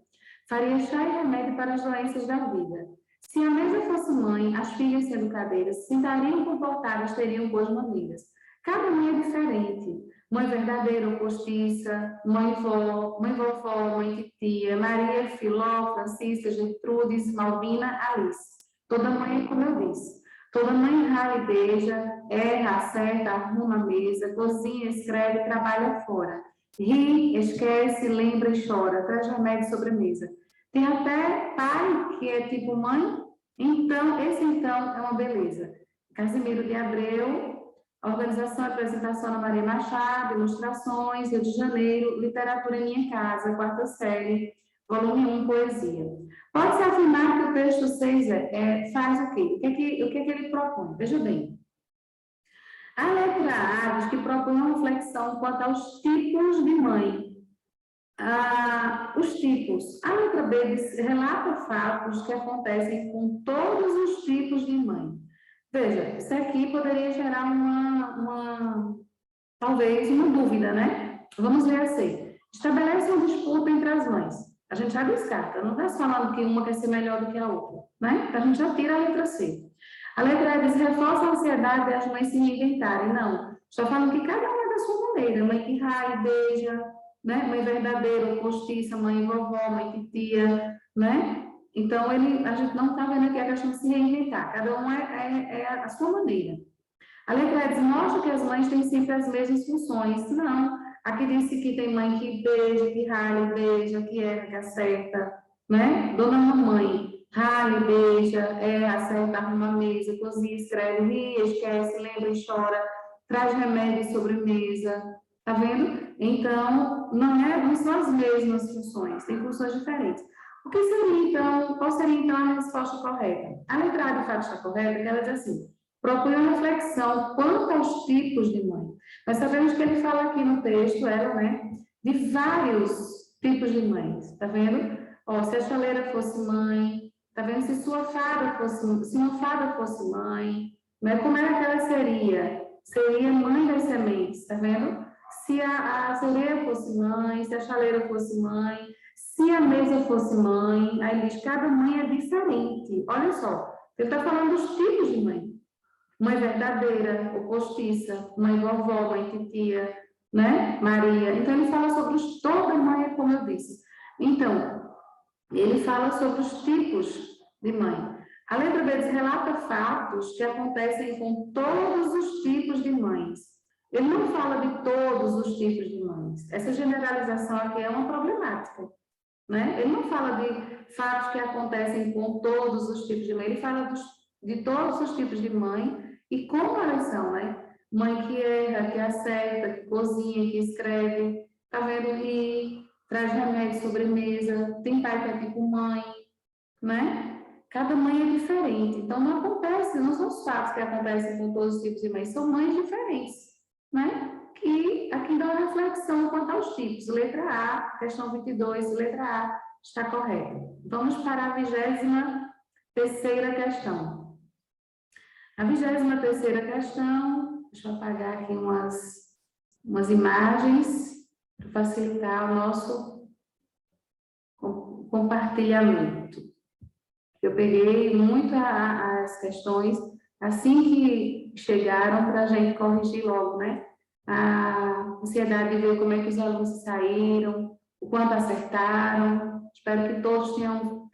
faria chá e remédio para as doenças da vida. Se a mesa fosse mãe, as filhas sendo cadeiras, se sentariam comportadas, teriam boas maneiras. Cada mãe é diferente. Mãe verdadeira ou postiça, mãe vovó, mãe titia, Maria, Filó, Francisca, Gertrudes, Malvina, Alice. Toda mãe é como eu disse. Toda mãe rala e beija, erra, acerta, arruma a mesa, cozinha, escreve, trabalha fora. Ri, esquece, lembra e chora, traz remédio sobre a mesa. Tem até pai que é tipo mãe, então, esse então é uma beleza. Casimiro de Abreu, organização e apresentação Ana Maria Machado, ilustrações, Rio de Janeiro, literatura em minha casa, quarta série, volume 1, poesia. Pode-se afirmar que o texto 6 faz o quê? O que ele propõe? Veja bem. A letra A diz que propõe uma reflexão quanto aos tipos de mãe. Os tipos. A letra B diz, relata fatos que acontecem com todos os tipos de mãe. Veja, isso aqui poderia gerar talvez uma dúvida, né? Vamos ver assim. Estabelece uma disputa entre as mães. A gente já descarta, não está falando que uma quer ser melhor do que a outra, né? A gente já tira a letra C. A letra E diz, reforça a ansiedade das mães se reinventarem. Não, está falando que cada uma é da sua maneira. Mãe que raia e beija, né? Mãe verdadeira, postiça, mãe vovó, mãe titia, né? Então, a gente não está vendo aqui a questão de se reinventar. Cada uma é a sua maneira. A letra E diz, mostra que as mães têm sempre as mesmas funções. Não, aqui disse que tem mãe que beija, que ralha, beija, que erra, que acerta, né? Dona Mamãe. rale, beija, acerta, arruma a mesa, cozinha, escreve, ri, esquece, lembra e chora, traz remédio e sobremesa, tá vendo? Então, não são as mesmas funções, tem funções diferentes. O que seria, então, qual seria, então, a resposta correta? A letra A de fato está correta, que ela diz assim, procure uma reflexão quanto aos tipos de mãe. Nós sabemos que ele fala aqui no texto, ela, né, de vários tipos de mães, tá vendo? Ó, se a chaleira fosse mãe, tá vendo? Se uma fada fosse mãe, né? Como é que ela seria? Seria mãe das sementes, tá vendo? Se a sereia fosse mãe, se a chaleira fosse mãe, se a mesa fosse mãe, aí diz, cada mãe é diferente. Olha só, ele está falando dos tipos de mãe. Mãe verdadeira, ou postiça, mãe vovó, mãe titia, né? Maria. Então, ele fala sobre toda mãe, como eu disse. Então, ele fala sobre os tipos de mãe. A letra B relata fatos que acontecem com todos os tipos de mães. Ele não fala de todos os tipos de mães. Essa generalização aqui é uma problemática, né? Ele não fala de fatos que acontecem com todos os tipos de mãe. Ele fala de todos os tipos de mãe e como elas são, né? Mãe que erra, que acerta, que cozinha, que escreve, tá vendo? E traz remédio, sobremesa, tem pai que é tipo mãe, né? Cada mãe é diferente, então não acontece, não são os fatos que acontecem com todos os tipos de mães, são mães diferentes, né? Que aqui dá uma reflexão quanto aos tipos. Letra A, questão 22, letra A está correta. Vamos para a 23ª questão. A 23ª questão, deixa eu apagar aqui umas imagens para facilitar o nosso compartilhamento. Eu peguei muito as questões assim que chegaram para a gente corrigir logo, né? A ansiedade de ver como é que os alunos saíram, o quanto acertaram. Espero que todos tenham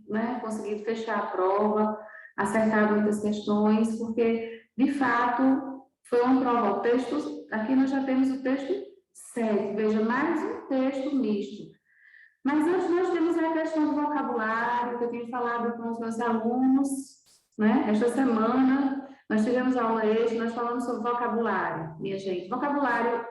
né, conseguido fechar a prova, acertar muitas questões, porque, de fato, foi uma prova. O texto, aqui nós já temos o texto 7, veja, mais um texto misto. Mas antes nós temos a questão do vocabulário, que eu tenho falado com os meus alunos, né? Esta semana nós tivemos aula extra, nós falamos sobre vocabulário, minha gente. Vocabulário,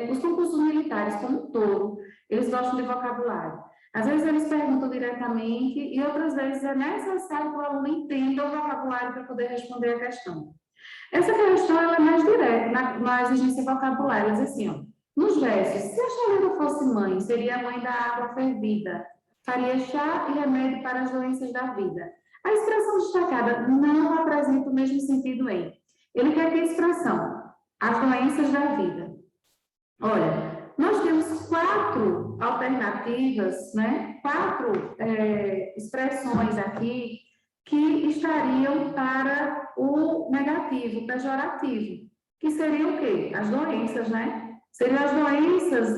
os concursos militares como um todo, eles gostam de vocabulário. Às vezes eles perguntam diretamente e outras vezes é necessário que o aluno entenda o vocabulário para poder responder a questão. Essa questão ela é mais direta na exigência vocabulária, ela diz assim, ó, nos versos, se a chaleira fosse mãe, seria a mãe da água fervida, faria chá e remédio para as doenças da vida. A expressão destacada não apresenta o mesmo sentido em. Ele quer que a expressão, as doenças da vida. Olha, nós temos 4 alternativas, né? 4 expressões aqui que estariam para o negativo, pejorativo, que seriam o quê? As doenças, né? Seriam as doenças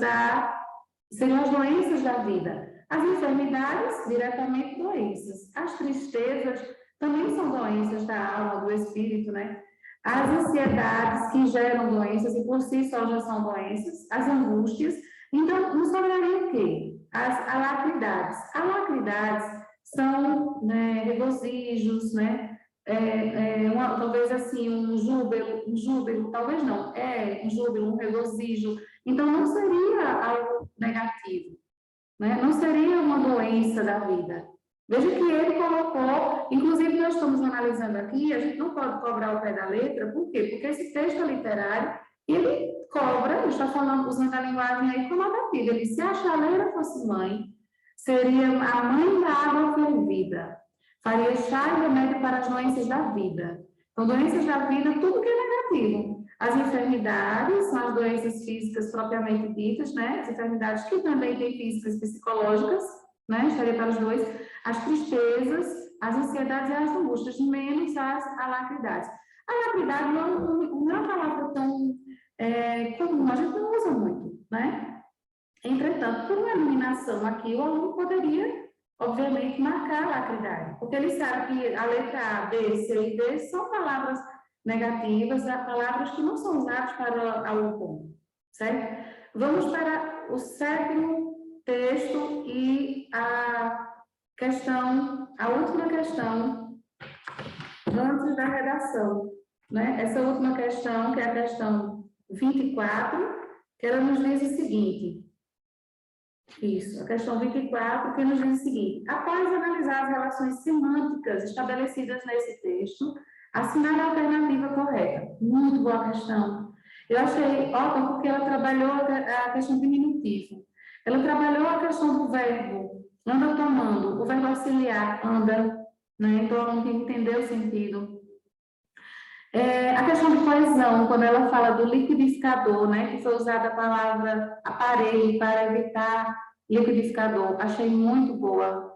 da vida. As enfermidades, diretamente doenças. As tristezas também são doenças da alma, do espírito, né? As ansiedades que geram doenças e por si só já são doenças. As angústias. Então, nos sobraria o quê? As alacridades. Alacridades são, né, regozijos, né? Talvez assim, um júbilo, talvez não, um júbilo, um regozijo. Então, não seria algo negativo, né? Não seria uma doença da vida. Veja que ele colocou, inclusive nós estamos analisando aqui, a gente não pode cobrar o pé da letra, por quê? Porque esse texto literário, ele cobra, está falando, usando a linguagem aí conotativa, ele, se a chaleira fosse mãe, seria a mãe da água fervida, faria chá e remédio para as doenças da vida. Então, doenças da vida, tudo que é negativo. As enfermidades são as doenças físicas propriamente ditas, né? As enfermidades que também têm físicas e psicológicas, né? Estaria para os dois. As tristezas, as ansiedades e as angústias, menos as alacridades. Alacridade não é uma palavra tão comum, a gente não usa muito, né? Entretanto, por uma eliminação aqui, o aluno poderia, obviamente, marcar a alacridade, porque ele sabe que a letra A, B, C e D são palavras negativas, palavras que não são usadas para o ponto, certo? Vamos para o 7º texto e a questão a última questão, antes da redação, né? Essa última questão, que é a questão 24, que ela nos diz o seguinte, isso, a questão 24, que nos diz o seguinte, após analisar as relações semânticas estabelecidas nesse texto, assinale a alternativa correta. Muito boa questão. Eu achei ótimo porque ela trabalhou a questão diminutivo. Ela trabalhou a questão do verbo anda tomando, o verbo auxiliar anda, né? Então, ela tem que entender o sentido. A questão de coesão, quando ela fala do liquidificador, né, que foi usada a palavra aparelho para evitar liquidificador, achei muito boa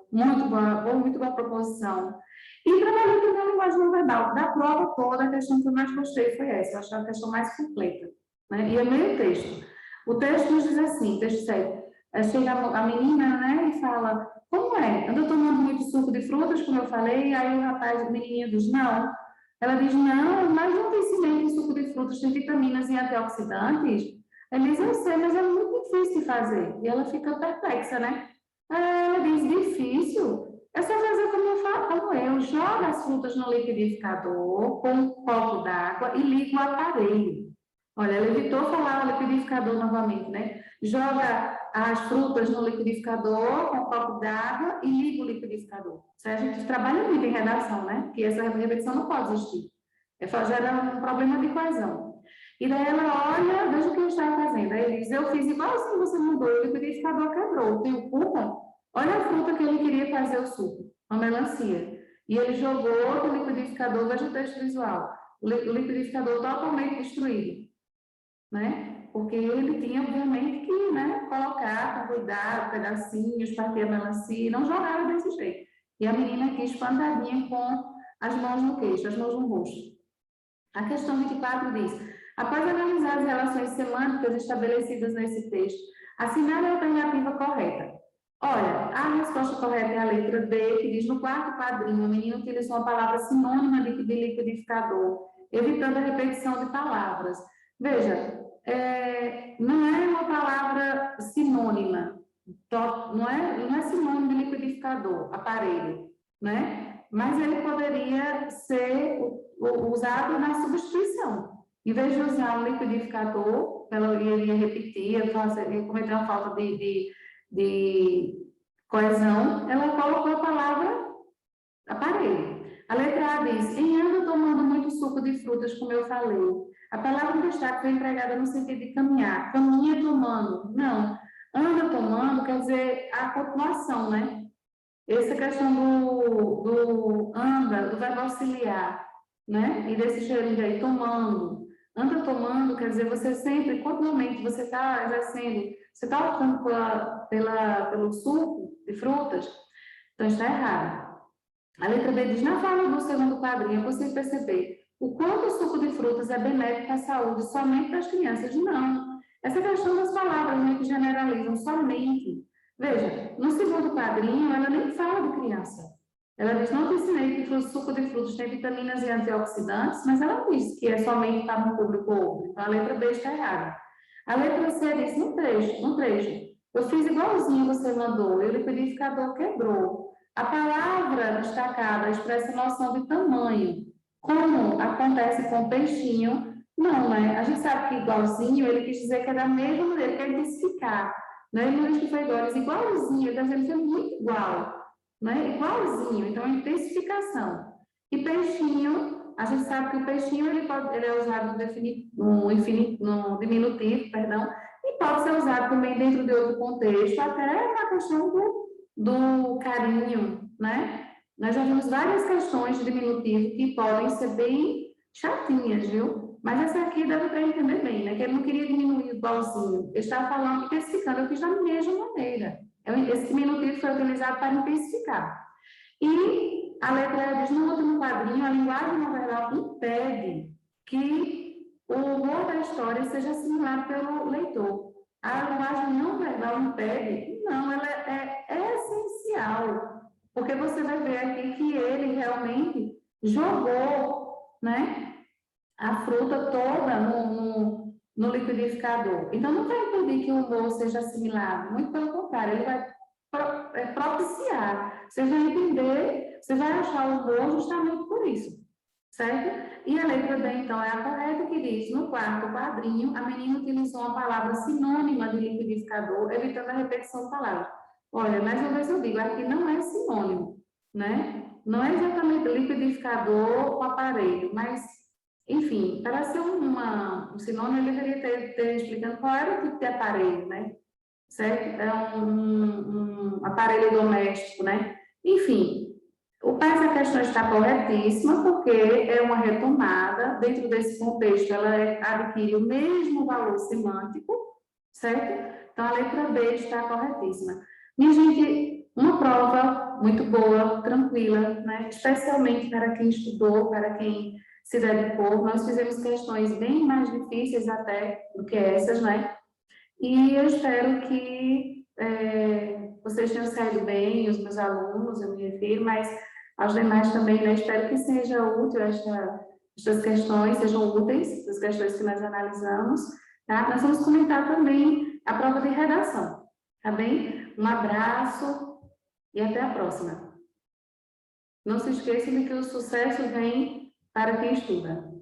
proposição. E trabalhei também a linguagem não verbal. Da prova toda, a questão que eu mais gostei foi essa, eu achei a questão mais completa, né, e é meio texto. O texto nos diz assim, texto 7, chega a menina, né, e fala, como é? Anda tomando muito suco de frutas, como eu falei, aí o rapaz, o menininho diz, não. Ela diz, não, mas não tem cimento em suco de frutas, tem vitaminas e antioxidantes. Ela diz, eu sei, mas é muito difícil de fazer. E ela fica perplexa, né? Ela diz, difícil? É só fazer como eu falo, como eu. Joga as frutas no liquidificador com um copo d'água e liga o aparelho. Olha, ela evitou falar o liquidificador novamente, né? Joga as frutas no liquidificador com um copo d'água e liga o liquidificador. A gente trabalha muito em redação, né? Porque essa repetição não pode existir. Gera um problema de coesão. E daí ela olha, veja o que eu estava fazendo. Aí ele diz, eu fiz igual assim você mandou, o liquidificador quebrou. Tem culpa? Olha a fruta que ele queria fazer o suco, uma melancia. E ele jogou o liquidificador, veja o texto visual, o liquidificador totalmente destruído, né? Porque ele tinha, obviamente, que, né, colocar com cuidado, pedacinhos, partir a melancia, não jogava desse jeito. E a menina aqui espantadinha com as mãos no queixo, as mãos no rosto. A questão 24 diz, após analisar as relações semânticas estabelecidas nesse texto, assinale a alternativa correta. Olha, a resposta correta é a letra D, que diz no quarto quadrinho, o menino utilizou uma palavra sinônima de liquidificador, evitando a repetição de palavras. Veja, não é uma palavra sinônima, não é sinônimo de liquidificador, aparelho, né? Mas ele poderia ser usado na substituição. Em vez de usar um liquidificador, ela iria repetir, ia cometer uma falta de coesão, ela colocou a palavra aparelho. A letra A diz, em ando tomando muito suco de frutas, como eu falei. A palavra em destaque foi empregada no sentido de caminhar. Caminha tomando. Não. Anda tomando quer dizer a continuação, né? Essa questão do anda, do verbo auxiliar, né? E desse cheirinho aí, tomando. Anda tomando quer dizer você sempre, continuamente, você está exercendo, você está optando pelo suco de frutas, então está errado. A letra B diz, na fala do segundo quadrinho, é possível perceber o quanto o suco de frutas é benéfico à saúde somente das crianças. Não. Essa questão das palavras, né, que generalizam somente. Veja, no segundo quadrinho, ela nem fala de criança. Ela diz, não te ensinei que o suco de frutas tem vitaminas e antioxidantes, mas ela diz que é somente para um público. Então, a letra B está errada. A letra C diz, no trecho, eu fiz igualzinho você mandou, e o liquidificador quebrou. A palavra destacada expressa noção de tamanho. Como acontece com o peixinho, não, né? A gente sabe que igualzinho, ele quis dizer que é da mesma maneira, quer intensificar. Né? Ele não diz que foi igual, ele diz igualzinho, ele está dizendo que foi muito igual. Né? Igualzinho, então intensificação. E peixinho, a gente sabe que o peixinho ele é usado no diminutivo, perdão, e pode ser usado também dentro de outro contexto, até na questão do carinho, né? Nós já vimos várias questões de diminutivo que podem ser bem chatinhas, viu? Mas essa aqui dá para entender bem, né? Que ele não queria diminuir igualzinho. Ele estava falando, intensificando, eu fiz da mesma maneira. Esse diminutivo foi utilizado para intensificar. E a letra diz no último quadrinho, a linguagem não verbal impede que o humor da história seja assimilado pelo leitor. A linguagem não verbal impede? Não, ela é essencial, porque você vai ver aqui que ele realmente jogou, né, a fruta toda no liquidificador. Então, não vai impedir que o humor seja assimilado, muito pelo contrário, ele vai propiciar. Você vai entender, você vai achar o humor justamente por isso, certo? E a letra B, então, é a correta, que diz: no quarto quadrinho, a menina utilizou uma palavra sinônima de liquidificador, evitando a repetição de palavras. Olha, mais uma vez eu digo, aqui não é sinônimo, né? Não é exatamente liquidificador com aparelho, mas, enfim, para ser um sinônimo, ele deveria ter explicando qual era o tipo de aparelho, né? Certo? É um aparelho doméstico, né? Enfim, essa questão está corretíssima, porque é uma retomada, dentro desse contexto, ela adquire o mesmo valor semântico, certo? Então, a letra B está corretíssima. Minha gente, uma prova muito boa, tranquila, né? Especialmente para quem estudou, para quem se dedicou. Nós fizemos questões bem mais difíceis até do que essas, né? E eu espero que vocês tenham saído bem, os meus alunos, eu me refiro, mas aos demais também, né? Espero que seja útil estas questões, sejam úteis, as questões que nós analisamos, tá? Nós vamos comentar também a prova de redação, tá bem? Um abraço e até a próxima. Não se esqueçam de que o sucesso vem para quem estuda.